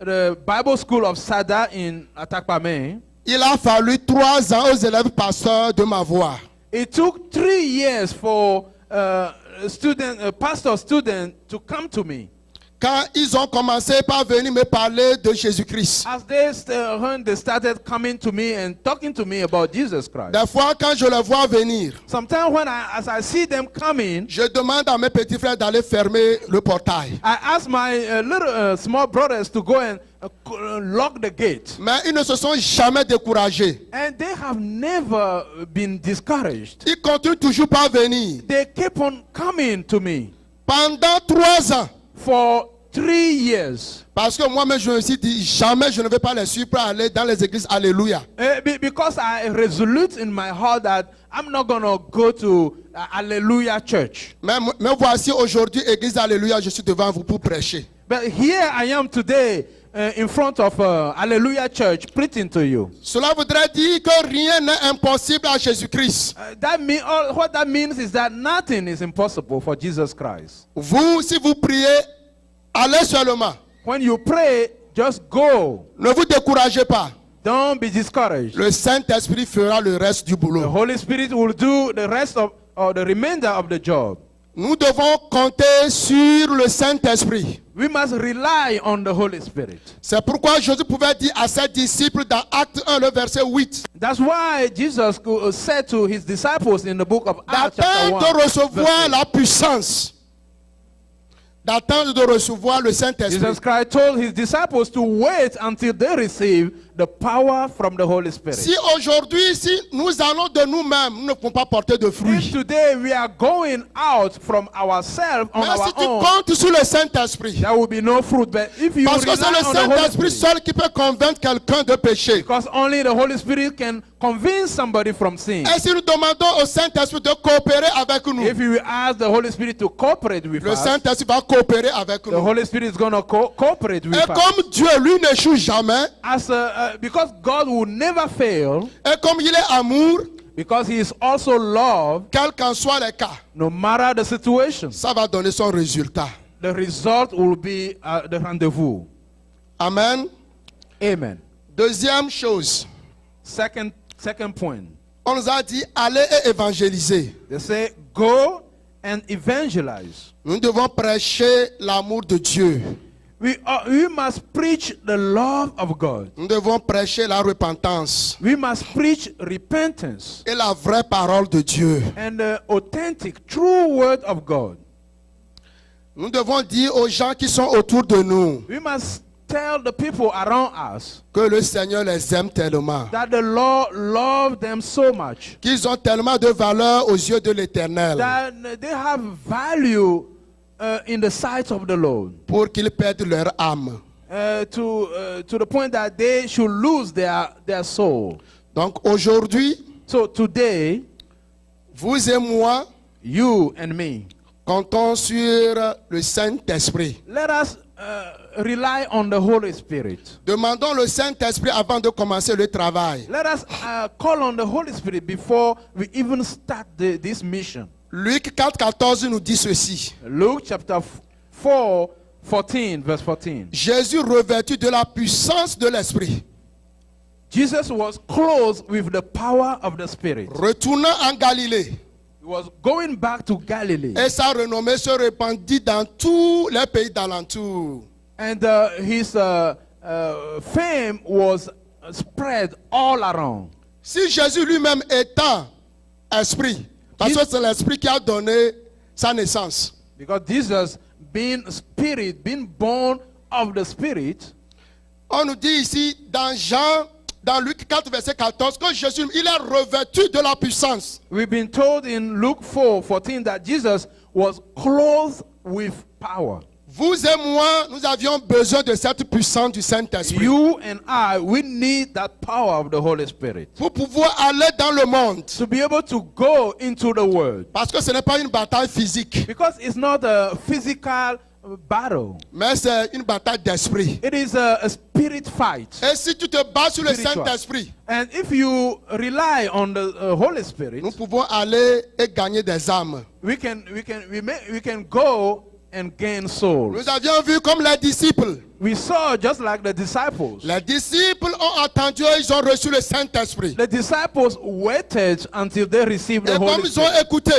Speaker 1: the Bible school of Sada in Atakpame.
Speaker 2: Il a fallu 3 ans aux élèves pasteurs de m'avoir.
Speaker 1: It took 3 years for pastor student to come to me.
Speaker 2: Quand ils ont commencé par venir me parler de Jésus-Christ.
Speaker 1: As when they started coming to me and talking to me about Jesus Christ.
Speaker 2: Des fois, quand je les vois venir,
Speaker 1: Sometimes as I see them coming,
Speaker 2: je demande à mes petits frères d'aller fermer le portail.
Speaker 1: I ask my little small brothers to go and lock the gate.
Speaker 2: Mais ils ne se sont jamais découragés.
Speaker 1: And they have never been discouraged.
Speaker 2: Ils continuent toujours par venir.
Speaker 1: They keep on coming to me
Speaker 2: Pendant 3 ans.
Speaker 1: for 3 years.
Speaker 2: Parce que moi-même, je me suis dit, jamais je ne vais pas les suivre pour aller dans les églises. Alléluia.
Speaker 1: Because I resolute in my heart that I'm not going to go to Hallelujah Church.
Speaker 2: Mais voici aujourd'hui, église Alléluia, je suis devant vous pour prêcher.
Speaker 1: But here I am today in front of Hallelujah Church preaching to you.
Speaker 2: Cela voudrait dire que rien n'est impossible à Jésus-Christ.
Speaker 1: What that means is that nothing is impossible for Jesus Christ.
Speaker 2: Vous, si vous priez, allez seulement.
Speaker 1: When you pray, just go.
Speaker 2: Ne vous découragez pas.
Speaker 1: Don't be discouraged.
Speaker 2: Le Saint-Esprit fera le reste du
Speaker 1: The
Speaker 2: boulot.
Speaker 1: Holy Spirit will do the rest of or the remainder of the job.
Speaker 2: Nous devons compter sur le Saint-Esprit.
Speaker 1: We must rely on the Holy Spirit.
Speaker 2: C'est pourquoi Jésus pouvait dire à ses disciples dans Acte 1, le verset 8,
Speaker 1: That's why Jesus said to his disciples in the book of Acts chapter 1,
Speaker 2: d'attendre de recevoir
Speaker 1: verse 8.
Speaker 2: la puissance. D'attendre de recevoir le Saint-Esprit.
Speaker 1: Jesus Christ told his disciples to wait until they receive the power from the Holy Spirit.
Speaker 2: Si aujourd'hui, si nous allons de nous-mêmes, nous ne pouvons pas porter de
Speaker 1: If
Speaker 2: fruits.
Speaker 1: today we are going out from ourselves on
Speaker 2: Mais
Speaker 1: our
Speaker 2: si tu
Speaker 1: own,
Speaker 2: comptes sur le Saint-Esprit,
Speaker 1: there will be no fruit. But if you
Speaker 2: parce que c'est
Speaker 1: rely
Speaker 2: le
Speaker 1: on the Holy
Speaker 2: Saint-Esprit
Speaker 1: Spirit,
Speaker 2: seul qui peut convaincre quelqu'un de pécher.
Speaker 1: because only the Holy Spirit can convince somebody from sin.
Speaker 2: Et si nous demandons au Saint-Esprit de coopérer avec nous,
Speaker 1: If you ask the Holy Spirit to cooperate with
Speaker 2: le
Speaker 1: us,
Speaker 2: Saint-Esprit va coopérer avec
Speaker 1: the
Speaker 2: nous.
Speaker 1: Holy Spirit is going to cooperate with
Speaker 2: Et
Speaker 1: us.
Speaker 2: comme Dieu, lui, n'échoue jamais,
Speaker 1: Because God will never fail,
Speaker 2: et comme il est amour,
Speaker 1: because He is also love,
Speaker 2: quels qu'en soient les cas,
Speaker 1: no matter the situation,
Speaker 2: ça va donner son résultat.
Speaker 1: the result will be the rendezvous.
Speaker 2: Amen.
Speaker 1: Amen.
Speaker 2: Deuxième chose,
Speaker 1: Second point.
Speaker 2: on nous a dit allez et évangéliser.
Speaker 1: They say, go and evangelize.
Speaker 2: Nous devons prêcher l'amour de Dieu.
Speaker 1: We must preach the love of God.
Speaker 2: Nous devons prêcher la repentance
Speaker 1: We must preach repentance
Speaker 2: et la vraie parole de Dieu.
Speaker 1: and the authentic, true word of God.
Speaker 2: Nous devons dire aux gens qui sont autour de nous
Speaker 1: We must tell the people around us
Speaker 2: que le Seigneur les aime tellement,
Speaker 1: that the Lord loved them so much,
Speaker 2: qu'ils ont tellement de valeur aux yeux de l'Éternel
Speaker 1: that they have value in the sight of the Lord,
Speaker 2: pour qu'ils perdent leur âme.
Speaker 1: to the point that they should lose their soul.
Speaker 2: Donc aujourd'hui,
Speaker 1: So today,
Speaker 2: vous et moi
Speaker 1: you and me,
Speaker 2: comptons sur le Saint-Esprit.
Speaker 1: let us rely on the Holy Spirit.
Speaker 2: Demandons le Saint-Esprit avant de commencer le travail.
Speaker 1: Let us call on the Holy Spirit before we even start this mission.
Speaker 2: Luc 4,14 nous dit ceci.
Speaker 1: Luke chapter 4:14, verse 14.
Speaker 2: Jésus revêtu de la puissance de l'Esprit,
Speaker 1: Jesus was clothed with the power of the Spirit.
Speaker 2: retournant en Galilée,
Speaker 1: He was going back to Galilee.
Speaker 2: et sa renommée se répandit dans tous les pays d'alentour.
Speaker 1: And his fame was spread all around.
Speaker 2: Si Jésus lui-même étant esprit, parce que c'est l'Esprit qui a donné sa naissance,
Speaker 1: Because Jesus, being spirit, being born of the Spirit,
Speaker 2: on nous dit ici dans dans Luc 4, verset 14, que Jésus, il est revêtu de la puissance.
Speaker 1: we've been told in Luke 4:14 that Jesus was clothed with power.
Speaker 2: Vous et moi, nous avions besoin de cette puissance du Saint-Esprit
Speaker 1: You and I, we need that power of the Holy Spirit
Speaker 2: pour pouvoir aller dans le monde.
Speaker 1: to be able to go into the world.
Speaker 2: Parce que ce n'est pas une bataille physique,
Speaker 1: Because it's not a physical battle.
Speaker 2: mais c'est une bataille d'esprit.
Speaker 1: It is a spirit fight.
Speaker 2: Et si tu te bats sur le
Speaker 1: Spiritual.
Speaker 2: Saint-Esprit,
Speaker 1: And if you rely on the Holy Spirit,
Speaker 2: nous pouvons aller et gagner des âmes.
Speaker 1: we can go and gain souls.
Speaker 2: Nous avions vu comme les disciples.
Speaker 1: We saw just like the disciples.
Speaker 2: Les disciples ont attendu et ils ont reçu le Saint-Esprit.
Speaker 1: The disciples waited until they received
Speaker 2: Et
Speaker 1: the
Speaker 2: comme
Speaker 1: Holy
Speaker 2: ils ont
Speaker 1: Spirit.
Speaker 2: écouté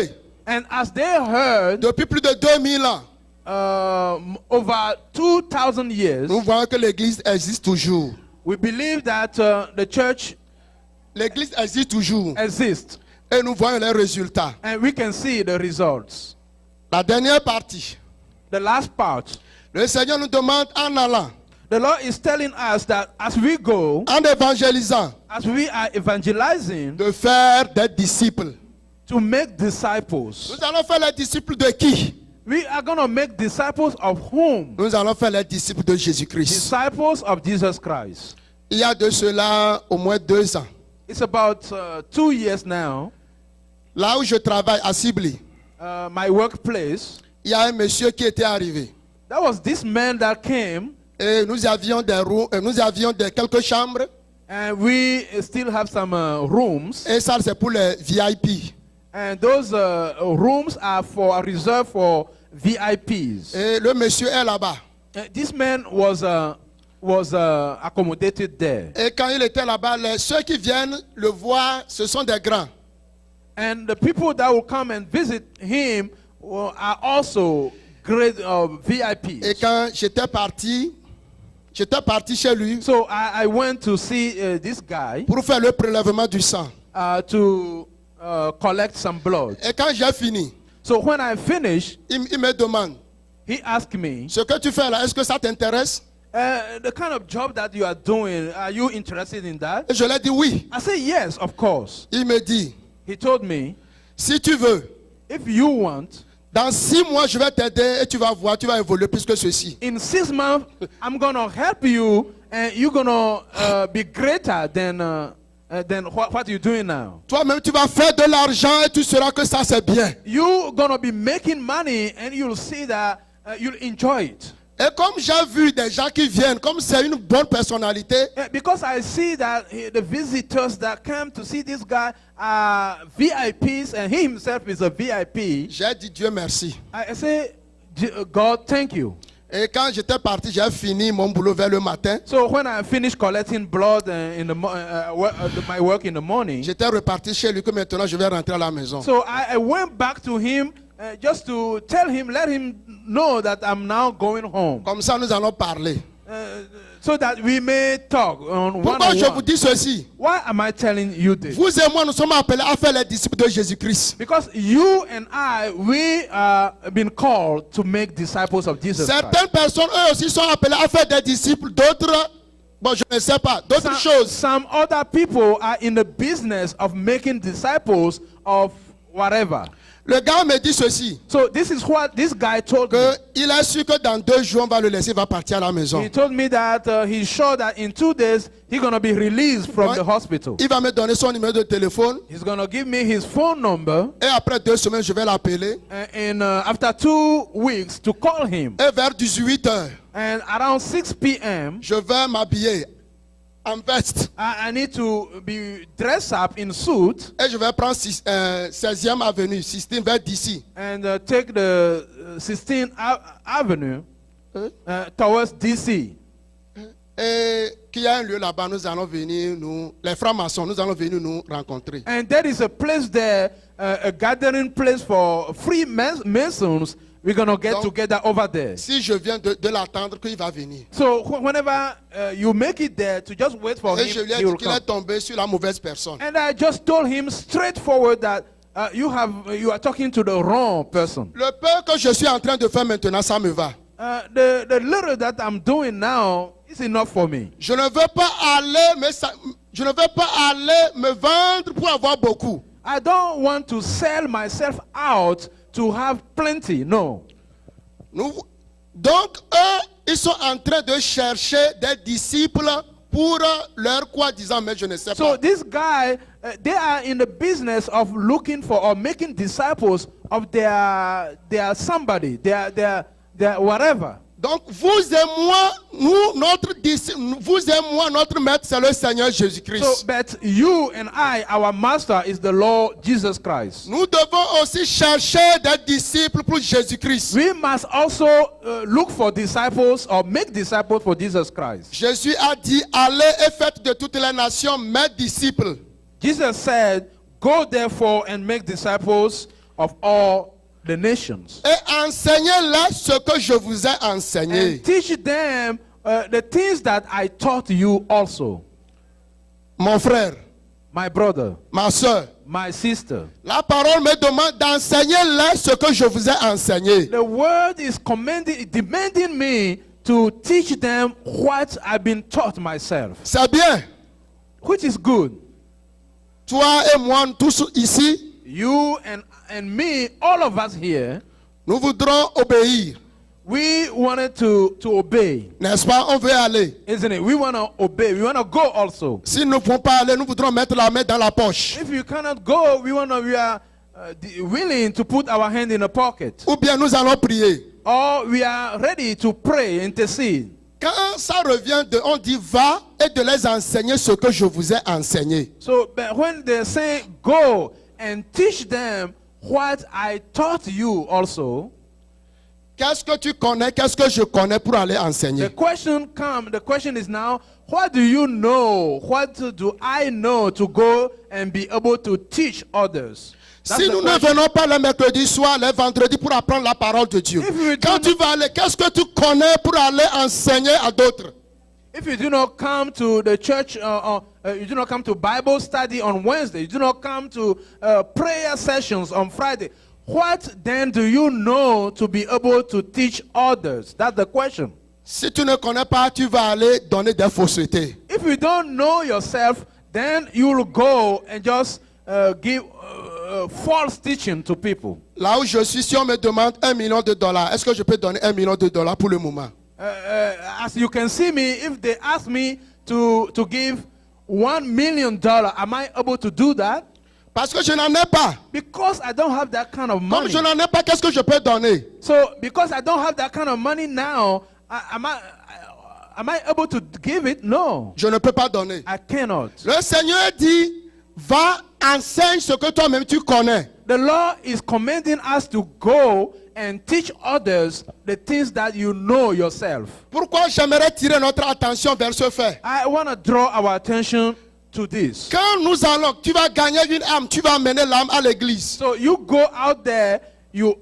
Speaker 1: And as they heard,
Speaker 2: depuis plus de 2000 ans,
Speaker 1: over 2,000 years,
Speaker 2: nous voyons que l'Église existe toujours.
Speaker 1: we believe that the church
Speaker 2: L'Église existe toujours.
Speaker 1: exists.
Speaker 2: Et nous voyons les résultats.
Speaker 1: And we can see the results.
Speaker 2: La dernière partie.
Speaker 1: The last part,
Speaker 2: Le Seigneur nous demande en allant,
Speaker 1: the Lord is telling us that as we go,
Speaker 2: en évangélisant,
Speaker 1: as we are evangelizing,
Speaker 2: de faire des disciples.
Speaker 1: to make disciples.
Speaker 2: Nous allons faire les disciples de qui?
Speaker 1: We are going to make disciples of whom?
Speaker 2: Nous allons faire les disciples de Jésus-Christ.
Speaker 1: Disciples of Jesus Christ.
Speaker 2: Il y a de cela au moins 2 ans.
Speaker 1: It's about 2 years now.
Speaker 2: Là où je travaille à Sibli,
Speaker 1: My workplace,
Speaker 2: il y a un monsieur qui était arrivé.
Speaker 1: that was this man that came,
Speaker 2: Et nous avions quelques chambres.
Speaker 1: and we still have some rooms,
Speaker 2: Et ça, c'est pour les VIP.
Speaker 1: and those rooms are reserved for VIPs.
Speaker 2: Et le monsieur est là-bas.
Speaker 1: This man was accommodated there,
Speaker 2: Et quand il était là-bas, ceux qui viennent le voir, ce sont des grands.
Speaker 1: and the people that will come and visit him are also great VIPs.
Speaker 2: Et quand j'étais parti chez lui
Speaker 1: So I went to see this guy
Speaker 2: pour faire le prélèvement du sang.
Speaker 1: to collect some blood.
Speaker 2: Et quand j'ai fini,
Speaker 1: So when I finished,
Speaker 2: il me demande,
Speaker 1: he asked me,
Speaker 2: ce que tu fais là, est-ce que ça t'intéresse?
Speaker 1: the kind of job that you are doing, are you interested in that?
Speaker 2: Et je lui ai dit oui.
Speaker 1: I said, yes, of course.
Speaker 2: Il me dit,
Speaker 1: He told me,
Speaker 2: si tu veux,
Speaker 1: if you want,
Speaker 2: dans 6 mois, je vais t'aider et tu vas voir, tu vas évoluer plus que ceci.
Speaker 1: in 6 months, I'm going to help you and you're going to be greater than what you're doing now.
Speaker 2: Toi-même, tu vas faire de l'argent et tu sauras que ça, c'est bien.
Speaker 1: You're going to be making money and you'll see that you'll enjoy it.
Speaker 2: Et comme j'ai vu des gens qui viennent, comme c'est une bonne personnalité,
Speaker 1: Because I see that the visitors that come to see this guy are VIPs and he himself is a VIP,
Speaker 2: j'ai dit Dieu merci.
Speaker 1: I say, God, thank you.
Speaker 2: Et quand j'étais parti, j'ai fini mon boulot vers le matin.
Speaker 1: So when I finished collecting blood in the my work in the morning,
Speaker 2: J'étais reparti chez lui que maintenant je vais rentrer à la maison.
Speaker 1: so I went back to him just to tell him, let him know that I'm now going home,
Speaker 2: Comme ça, nous allons parler.
Speaker 1: so that we may talk on
Speaker 2: Pourquoi je vous
Speaker 1: one-on-one.
Speaker 2: dis ceci?
Speaker 1: Why am I telling you this?
Speaker 2: Vous et moi, nous sommes appelés à faire les disciples de Jésus-Christ.
Speaker 1: Because you and I, we are been called to make disciples of Jesus Christ.
Speaker 2: Certaines personnes, eux aussi, sont appelées à faire des disciples. D'autres, bon, je ne sais pas, d'autres choses.
Speaker 1: Some other people are in the business of making disciples of whatever.
Speaker 2: Le gars me dit ceci,
Speaker 1: So this is what this guy told me.
Speaker 2: qu'il est sûr que dans 2 jours, on va le laisser, il va partir à la maison.
Speaker 1: He told me that he's sure that in 2 days he's going to be released from the hospital.
Speaker 2: Il va me donner son numéro de téléphone.
Speaker 1: He's going to give me his phone number,
Speaker 2: Et après 2 semaines, je vais l'appeler.
Speaker 1: and after 2 weeks to call him.
Speaker 2: Et vers 18 heures,
Speaker 1: And around 6 p.m.,
Speaker 2: je vais m'habiller en veste.
Speaker 1: I need to be dressed up in suit
Speaker 2: Et je vais prendre 16e avenue, 16 vers d'ici.
Speaker 1: and take the 16th Avenue towards DC.
Speaker 2: Et qu'il y a un lieu là-bas, nous allons venir, les francs-maçons, nous allons venir nous rencontrer.
Speaker 1: And there is a place there, a gathering place for free Masons. We're going to get
Speaker 2: Donc,
Speaker 1: together over there.
Speaker 2: Si je viens de l'attendre, qu'il va venir.
Speaker 1: So whenever you make it there, to just wait for
Speaker 2: Et
Speaker 1: him,
Speaker 2: je lui ai
Speaker 1: he
Speaker 2: dit
Speaker 1: will
Speaker 2: qu'il
Speaker 1: come.
Speaker 2: est tombé sur la mauvaise personne.
Speaker 1: And I just told him straightforward that you are talking to the wrong person.
Speaker 2: Le peu que je suis en train de faire maintenant, ça me va.
Speaker 1: The little that I'm doing now is enough for me.
Speaker 2: Je ne veux pas aller me vendre pour avoir beaucoup.
Speaker 1: I don't want to sell myself out to have plenty. No.
Speaker 2: Donc, eux, ils sont en train de chercher des disciples pour leur quoi disant, mais je ne sais
Speaker 1: So
Speaker 2: pas.
Speaker 1: this guy, they are in the business of looking for or making disciples of their somebody, their whatever.
Speaker 2: Donc, vous et moi, notre maître, c'est le Seigneur Jésus-Christ.
Speaker 1: So, but you and I, our master is the Lord Jesus Christ.
Speaker 2: Nous devons aussi chercher des disciples pour Jésus-Christ.
Speaker 1: We must also look for disciples or make disciples for Jesus Christ.
Speaker 2: Jésus a dit, allez et faites de toutes les nations mes disciples.
Speaker 1: Jesus said, go therefore and make disciples of all the nations.
Speaker 2: Et enseignez-leur ce que je vous ai enseigné.
Speaker 1: And teach them the things that I taught you also.
Speaker 2: Mon frère,
Speaker 1: My brother,
Speaker 2: ma soeur,
Speaker 1: my sister.
Speaker 2: la parole me demande d'enseigner-leur ce que je vous ai enseigné.
Speaker 1: The word is demanding me to teach them what I've been taught myself,
Speaker 2: C'est bien.
Speaker 1: which is good.
Speaker 2: Toi et moi, tous ici,
Speaker 1: You and me, all of us here,
Speaker 2: nous voudrons obéir.
Speaker 1: we wanted to obey,
Speaker 2: N'est-ce pas? On veut aller.
Speaker 1: isn't it? We want to obey. We want to go also.
Speaker 2: Si nous ne pouvons pas aller, nous voudrons mettre la main dans la poche.
Speaker 1: If you cannot go, we are willing to put our hand in a pocket,
Speaker 2: Ou bien nous allons prier.
Speaker 1: or we are ready to pray, intercede.
Speaker 2: Quand ça revient on dit va et de les enseigner ce que je vous ai enseigné.
Speaker 1: So, but when they say go and teach them what I taught you also,
Speaker 2: Qu'est-ce que tu connais, qu'est-ce que je connais pour aller
Speaker 1: the
Speaker 2: enseigner?
Speaker 1: question is now, what do you know? What do I know to go and be able to teach others? That's
Speaker 2: Si
Speaker 1: the
Speaker 2: nous ne
Speaker 1: question.
Speaker 2: venons pas le mercredi soir, le vendredi pour apprendre la parole de Dieu,
Speaker 1: If we do
Speaker 2: quand tu vas aller, qu'est-ce que tu connais pour aller enseigner à d'autres?
Speaker 1: If you do not come to the church, you do not come to Bible study on Wednesday, you do not come to prayer sessions on Friday, what then do you know to be able to teach others? That's the question.
Speaker 2: Si tu ne connais pas, tu vas aller donner des faussetés.
Speaker 1: If you don't know yourself, then you will go and just give false teaching to people.
Speaker 2: Là où je suis, si on me demande $1 million, est-ce que je peux donner $1 million pour le moment?
Speaker 1: As you can see me, if they ask me to give $1 million, am I able to do that?
Speaker 2: Parce que je n'en ai pas.
Speaker 1: Because I don't have that kind of
Speaker 2: Comme
Speaker 1: money.
Speaker 2: je n'en ai pas, qu'est-ce que je peux donner?
Speaker 1: So because I don't have that kind of money now, am I able to give it? No,
Speaker 2: Je ne peux pas donner.
Speaker 1: I cannot.
Speaker 2: Le Seigneur dit, va, enseigne ce que toi-même tu connais.
Speaker 1: The law is commanding us to go and teach others the things that you know yourself.
Speaker 2: Pourquoi j'aimerais tirer notre attention vers ce fait?
Speaker 1: I want to draw our attention to this.
Speaker 2: Quand nous allons, tu vas gagner une âme, tu vas amener l'âme à l'église.
Speaker 1: So you go out there, you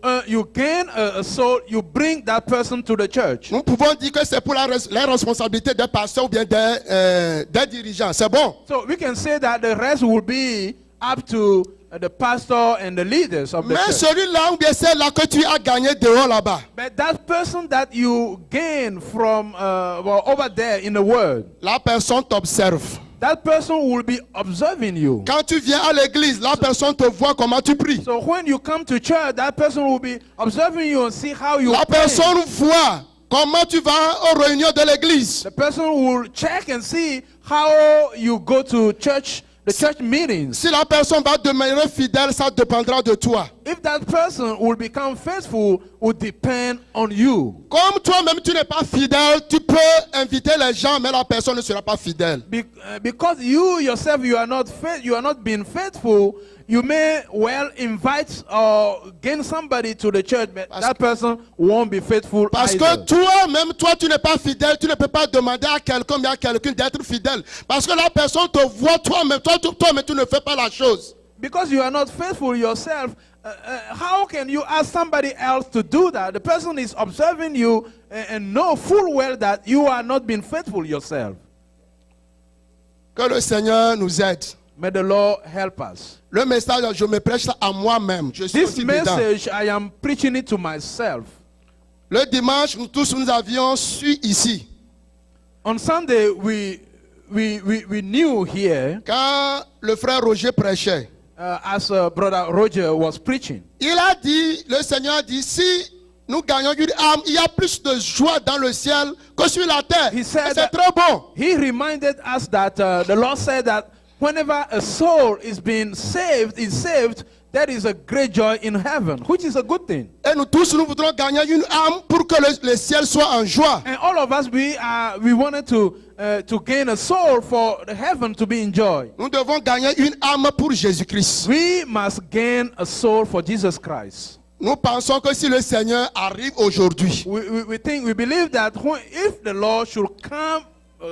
Speaker 1: gain a soul, you bring that person to the church.
Speaker 2: Nous pouvons dire que c'est pour la responsabilité des pasteurs ou bien des dirigeants. C'est bon.
Speaker 1: So we can say that the rest will be up to the pastor and the leaders of the
Speaker 2: Mais
Speaker 1: church.
Speaker 2: celui-là ou bien celle-là que tu as gagné dehors là-bas,
Speaker 1: But that person that you gain from over there in the world,
Speaker 2: la personne t'observe.
Speaker 1: that person will be observing you.
Speaker 2: Quand tu viens à l'église, la personne te voit comment tu pries.
Speaker 1: So when you come to church, that person will be observing you and see how you
Speaker 2: La
Speaker 1: pray.
Speaker 2: personne voit comment tu vas aux réunions de l'église.
Speaker 1: The person will check and see how you go to church, the church meetings.
Speaker 2: Si la personne va demeurer fidèle, ça dépendra de toi.
Speaker 1: If that person will become faithful, will depend on you.
Speaker 2: Comme toi-même tu n'es pas fidèle, tu peux inviter les gens, mais la personne ne sera pas fidèle.
Speaker 1: Because you yourself, you are not being faithful. You may well invite or gain somebody to the church, but that person won't be faithful
Speaker 2: Parce
Speaker 1: either.
Speaker 2: que toi-même, toi, tu n'es pas fidèle, tu ne peux pas demander à quelqu'un, mais à quelqu'un d'être fidèle. Parce que la personne te voit toi-même, toi-même, tu ne fais pas la chose.
Speaker 1: Because you are not faithful yourself, how can you ask somebody else to do that? The person is observing you and know full well that you are not being faithful yourself.
Speaker 2: Que le Seigneur nous aide.
Speaker 1: May the Lord help us.
Speaker 2: Le message, je me prêche à moi-même. Je suis
Speaker 1: This
Speaker 2: aussi dedans.
Speaker 1: message, I am preaching it to myself.
Speaker 2: Le dimanche, nous tous, nous avions su ici.
Speaker 1: On Sunday, we knew here,
Speaker 2: Quand le frère Roger prêchait,
Speaker 1: as Brother Roger was preaching,
Speaker 2: il a dit, le Seigneur a dit, si nous gagnons une âme, il y a plus de joie dans le ciel que sur la terre.
Speaker 1: He
Speaker 2: Et
Speaker 1: said
Speaker 2: c'est
Speaker 1: that-
Speaker 2: très bon.
Speaker 1: he reminded us that the Lord said that whenever a soul is saved, there is a great joy in heaven, which is a good thing.
Speaker 2: Et nous tous, nous voudrons gagner une âme pour que le ciel soit en joie.
Speaker 1: And all of us, we wanted to gain a soul for the heaven to be in joy.
Speaker 2: Nous devons gagner une âme pour Jésus-Christ.
Speaker 1: We must gain a soul for Jesus Christ.
Speaker 2: Nous pensons que si le Seigneur arrive aujourd'hui,
Speaker 1: We believe that if the Lord should come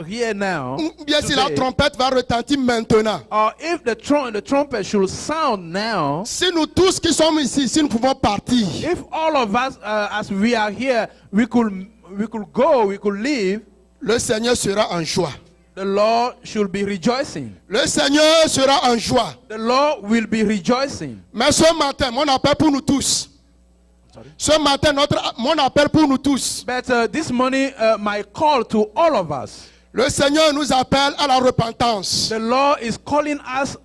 Speaker 1: here now,
Speaker 2: ou bien si la
Speaker 1: today,
Speaker 2: trompette va retentir maintenant,
Speaker 1: or if the trumpet should sound now,
Speaker 2: si nous tous qui sommes ici, si nous pouvons partir,
Speaker 1: if all of us, as we are here, we could go, we could leave,
Speaker 2: le Seigneur sera en joie.
Speaker 1: the Lord should be rejoicing.
Speaker 2: Le Seigneur sera en joie.
Speaker 1: The Lord will be rejoicing.
Speaker 2: Mais ce matin, mon appel pour nous tous. Ce matin, mon appel pour nous tous.
Speaker 1: But this morning, my call to all of us,
Speaker 2: Le Seigneur nous appelle à la repentance.
Speaker 1: the Lord is calling us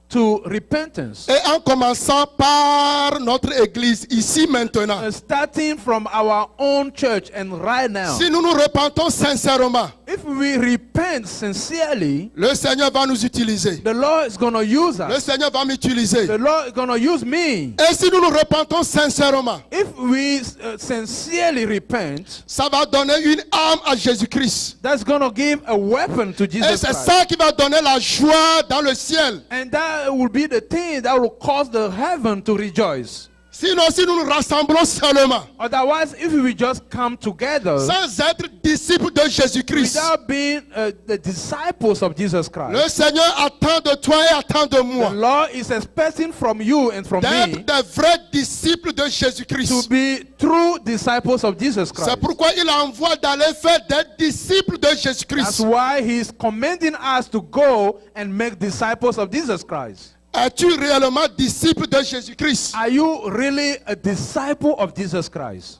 Speaker 1: to repentance.
Speaker 2: Et en commençant par notre église, ici maintenant.
Speaker 1: Starting from our own church and right now.
Speaker 2: Si nous nous repentons sincèrement,
Speaker 1: If we repent sincerely,
Speaker 2: le Seigneur va nous utiliser.
Speaker 1: the Lord is going to use
Speaker 2: Le
Speaker 1: us.
Speaker 2: Seigneur va m'utiliser.
Speaker 1: The Lord is going to use me.
Speaker 2: Et si nous nous repentons sincèrement,
Speaker 1: If we sincerely repent,
Speaker 2: ça va donner une âme à Jésus-Christ.
Speaker 1: that's going to give a weapon to
Speaker 2: Et
Speaker 1: Jesus
Speaker 2: c'est
Speaker 1: Christ.
Speaker 2: ça qui va donner la joie dans le ciel.
Speaker 1: And that will be the thing that will cause the heaven to rejoice.
Speaker 2: Sinon, si nous nous rassemblons seulement,
Speaker 1: Otherwise, if we just come together
Speaker 2: sans être disciples de Jésus-Christ,
Speaker 1: without being the disciples of Jesus Christ,
Speaker 2: le Seigneur attend de toi et attend de
Speaker 1: the
Speaker 2: moi
Speaker 1: Lord is expecting from you and from
Speaker 2: d'être
Speaker 1: me
Speaker 2: des vrais disciples de
Speaker 1: to
Speaker 2: Jésus-Christ.
Speaker 1: be true disciples of Jesus Christ.
Speaker 2: C'est pourquoi il envoie d'aller faire des disciples de
Speaker 1: That's
Speaker 2: Jésus-Christ.
Speaker 1: why he's commanding us to go and make disciples of Jesus Christ.
Speaker 2: Es-tu réellement disciple de Jésus-Christ?
Speaker 1: Are you really a disciple of Jesus Christ?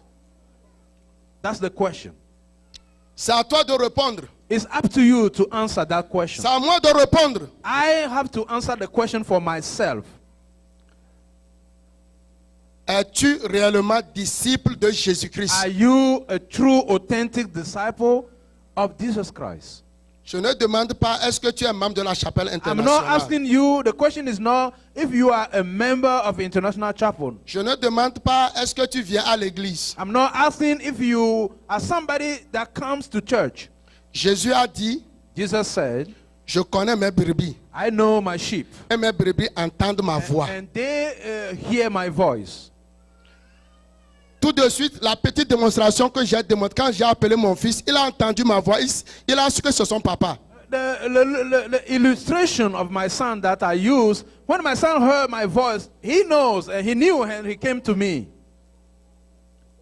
Speaker 1: That's the question.
Speaker 2: C'est à toi de répondre.
Speaker 1: It's up to you to answer that question.
Speaker 2: C'est à moi de répondre.
Speaker 1: I have to answer the question for myself.
Speaker 2: Es-tu réellement disciple de Jésus-Christ?
Speaker 1: Are you a true, authentic disciple of Jesus Christ?
Speaker 2: Je ne demande pas est-ce que tu es membre de la chapelle
Speaker 1: I'm not
Speaker 2: internationale.
Speaker 1: asking you, the question is not if you are a member of International Chapel.
Speaker 2: Je ne demande pas est-ce que tu viens à l'église.
Speaker 1: I'm not asking if you are somebody that comes to church.
Speaker 2: Jésus a dit,
Speaker 1: Jesus said,
Speaker 2: je connais mes brebis
Speaker 1: I know my sheep,
Speaker 2: et mes brebis entendent ma voix.
Speaker 1: and they hear my voice.
Speaker 2: Tout de suite, la petite démonstration que j'ai démontrée, quand j'ai appelé mon fils, il a entendu ma voix, il a su que c'est son papa.
Speaker 1: The illustration of my son that I use, when my son heard my voice, he knows and he knew and he came to me.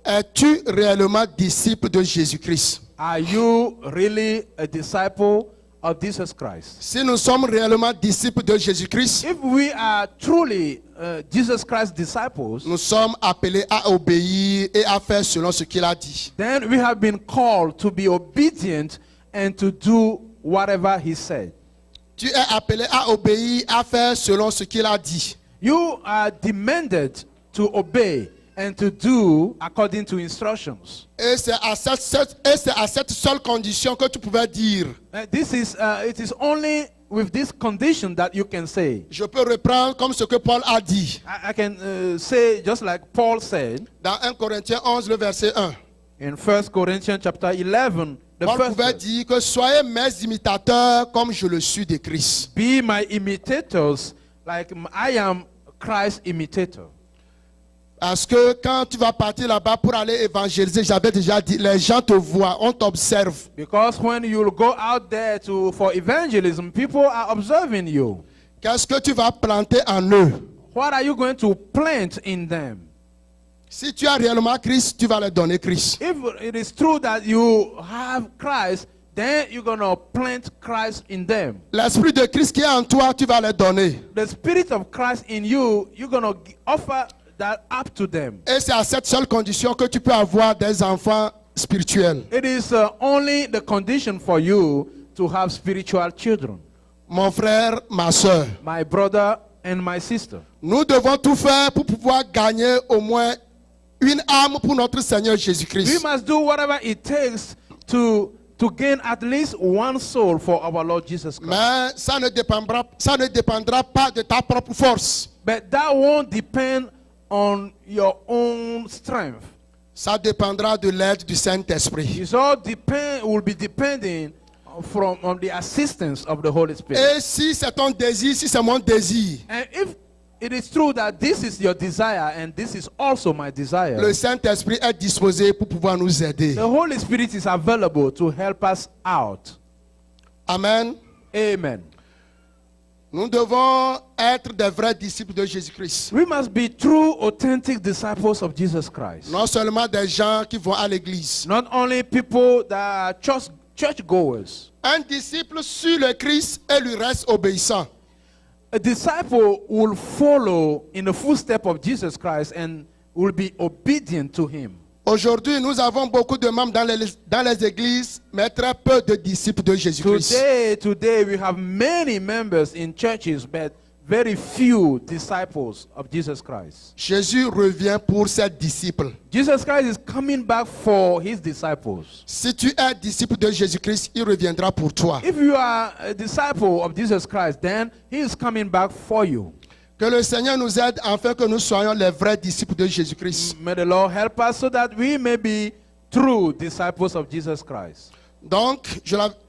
Speaker 2: Es-tu réellement disciple de Jésus-Christ?
Speaker 1: Are you really a disciple of Jesus Christ?
Speaker 2: Si nous sommes réellement disciples de Jésus-Christ,
Speaker 1: If we are truly Jesus Christ disciples,
Speaker 2: nous sommes appelés à obéir et à faire selon ce qu'il a dit.
Speaker 1: then we have been called to be obedient and to do whatever he said.
Speaker 2: Tu es appelé à obéir, à faire selon ce qu'il a dit.
Speaker 1: You are demanded to obey and to do according to instructions.
Speaker 2: Et c'est à cette seule condition que tu pouvais dire.
Speaker 1: It is only with this condition that you can say.
Speaker 2: Je peux reprendre comme ce que Paul a dit.
Speaker 1: I can say just like Paul said
Speaker 2: Dans 1 Corinthiens 11, le verset 1.
Speaker 1: in 1 Corinthians chapter 11, the
Speaker 2: Paul
Speaker 1: first
Speaker 2: pouvait
Speaker 1: verse.
Speaker 2: dire que soyez mes imitateurs comme je le suis de Christ.
Speaker 1: Be my imitators like I am Christ's imitator.
Speaker 2: Parce que quand tu vas partir là-bas pour aller évangéliser, j'avais déjà dit, les gens te voient, on t'observe.
Speaker 1: Because when you go out there for evangelism, people are observing you.
Speaker 2: Qu'est-ce que tu vas planter en eux?
Speaker 1: What are you going to plant in them?
Speaker 2: Si tu as réellement Christ, tu vas leur donner Christ.
Speaker 1: If it is true that you have Christ, then you're going to plant Christ in them.
Speaker 2: L'esprit de Christ qui est en toi, tu vas leur donner.
Speaker 1: The spirit of Christ in you, you're going to offer that up to them.
Speaker 2: Et c'est à cette seule condition que tu peux avoir des enfants spirituels.
Speaker 1: It is only the condition for you to have spiritual children.
Speaker 2: Mon frère, ma soeur,
Speaker 1: My brother and my sister.
Speaker 2: nous devons tout faire pour pouvoir gagner au moins une âme pour notre Seigneur
Speaker 1: We
Speaker 2: Jésus-Christ.
Speaker 1: must do whatever it takes to gain at least one soul for our Lord Jesus Christ.
Speaker 2: Mais ça ne dépendra pas de ta propre force.
Speaker 1: But that won't depend on your own strength.
Speaker 2: Ça dépendra de l'aide du Saint-Esprit.
Speaker 1: It all will be depending on the assistance of the Holy Spirit.
Speaker 2: Et si c'est ton désir, si c'est mon désir,
Speaker 1: And if it is true that this is your desire and this is also my desire,
Speaker 2: le Saint-Esprit est disposé pour pouvoir nous aider.
Speaker 1: the Holy Spirit is available to help us out.
Speaker 2: Amen.
Speaker 1: Amen.
Speaker 2: Nous devons être des vrais disciples de Jésus-Christ.
Speaker 1: We must be true, authentic disciples of Jesus Christ.
Speaker 2: Non seulement des gens qui vont à l'église.
Speaker 1: Not only people that are churchgoers.
Speaker 2: Un disciple suit le Christ et lui reste obéissant.
Speaker 1: A disciple will follow in the footsteps of Jesus Christ and will be obedient to him.
Speaker 2: Aujourd'hui, nous avons beaucoup de membres dans les églises, mais très peu de disciples de Jésus-Christ.
Speaker 1: Today we have many members in churches, but very few disciples of Jesus Christ.
Speaker 2: Jésus revient pour ses disciples.
Speaker 1: Jesus Christ is coming back for his disciples.
Speaker 2: Si tu es disciple de Jésus-Christ, il reviendra pour toi.
Speaker 1: If you are a disciple of Jesus Christ, then he is coming back for you.
Speaker 2: Que le Seigneur nous aide afin que nous soyons les vrais disciples de Jésus-Christ.
Speaker 1: May the Lord help us so that we may be true disciples of Jesus Christ.
Speaker 2: Donc,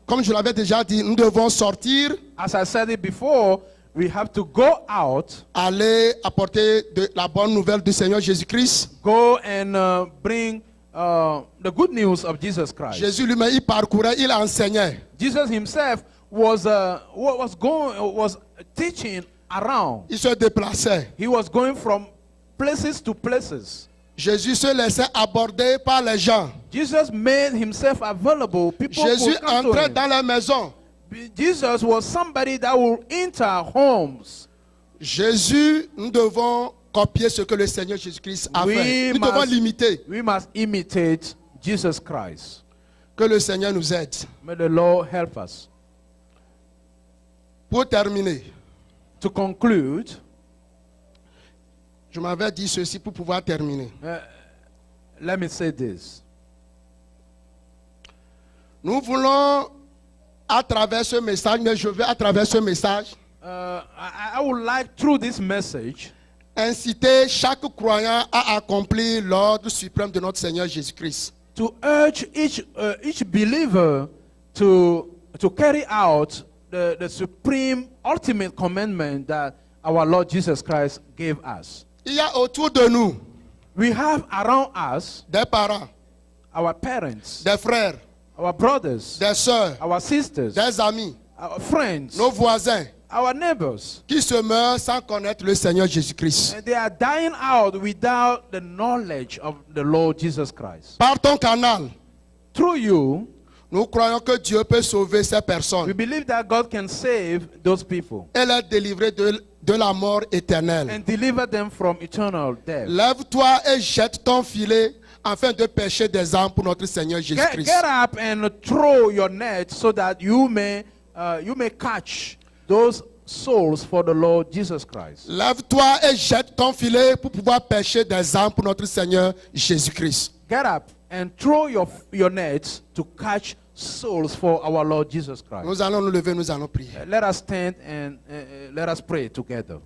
Speaker 2: comme je l'avais déjà dit, nous devons sortir,
Speaker 1: As I said it before, we have to go out,
Speaker 2: aller apporter la bonne nouvelle du Seigneur Jésus-Christ.
Speaker 1: go and bring the good news of Jesus Christ.
Speaker 2: Jésus lui-même, il parcourait, il enseignait.
Speaker 1: Jesus himself was teaching around.
Speaker 2: Il se déplaçait.
Speaker 1: He was going from places to places.
Speaker 2: Jésus se laissait aborder par les gens.
Speaker 1: Jesus made himself available. People
Speaker 2: Jésus
Speaker 1: could come to
Speaker 2: entrait
Speaker 1: him.
Speaker 2: dans la maison.
Speaker 1: Jesus was somebody that will enter homes.
Speaker 2: Jésus, nous devons copier ce que le Seigneur Jésus-Christ a fait. Nous devons l'imiter.
Speaker 1: We must imitate Jesus Christ.
Speaker 2: Que le Seigneur nous aide.
Speaker 1: May the Lord help us.
Speaker 2: Pour terminer,
Speaker 1: To conclude,
Speaker 2: je m'avais dit ceci pour pouvoir terminer.
Speaker 1: let me say this.
Speaker 2: Nous voulons, à travers ce message, mais je veux à travers ce message,
Speaker 1: I would like, through this message,
Speaker 2: inciter chaque croyant à accomplir l'ordre suprême de notre Seigneur Jésus-Christ.
Speaker 1: to urge each believer to carry out the supreme, ultimate commandment that our Lord Jesus Christ gave us.
Speaker 2: Il y a autour de nous
Speaker 1: We have around us
Speaker 2: des parents,
Speaker 1: our parents,
Speaker 2: des frères,
Speaker 1: our brothers,
Speaker 2: des sœurs,
Speaker 1: our sisters,
Speaker 2: des amis,
Speaker 1: our friends,
Speaker 2: nos voisins
Speaker 1: our neighbors.
Speaker 2: qui se meurent sans connaître le Seigneur Jésus-Christ.
Speaker 1: And they are dying out without the knowledge of the Lord Jesus Christ.
Speaker 2: Par ton canal,
Speaker 1: Through you,
Speaker 2: nous croyons que Dieu peut sauver ces
Speaker 1: we
Speaker 2: personnes
Speaker 1: believe that God can save those people
Speaker 2: et les délivrer de la mort éternelle.
Speaker 1: and deliver them from eternal death.
Speaker 2: Lève-toi et jette ton filet afin de pêcher des âmes pour notre Seigneur Jésus-Christ.
Speaker 1: Get up and throw your net so that you may catch those souls for the Lord Jesus Christ.
Speaker 2: Lève-toi et jette ton filet pour pouvoir pêcher des âmes pour notre Seigneur Jésus-Christ.
Speaker 1: Get up and throw your nets to catch souls for our Lord Jesus Christ.
Speaker 2: Nous allons nous lever, nous allons prier.
Speaker 1: Let us stand and let us pray together.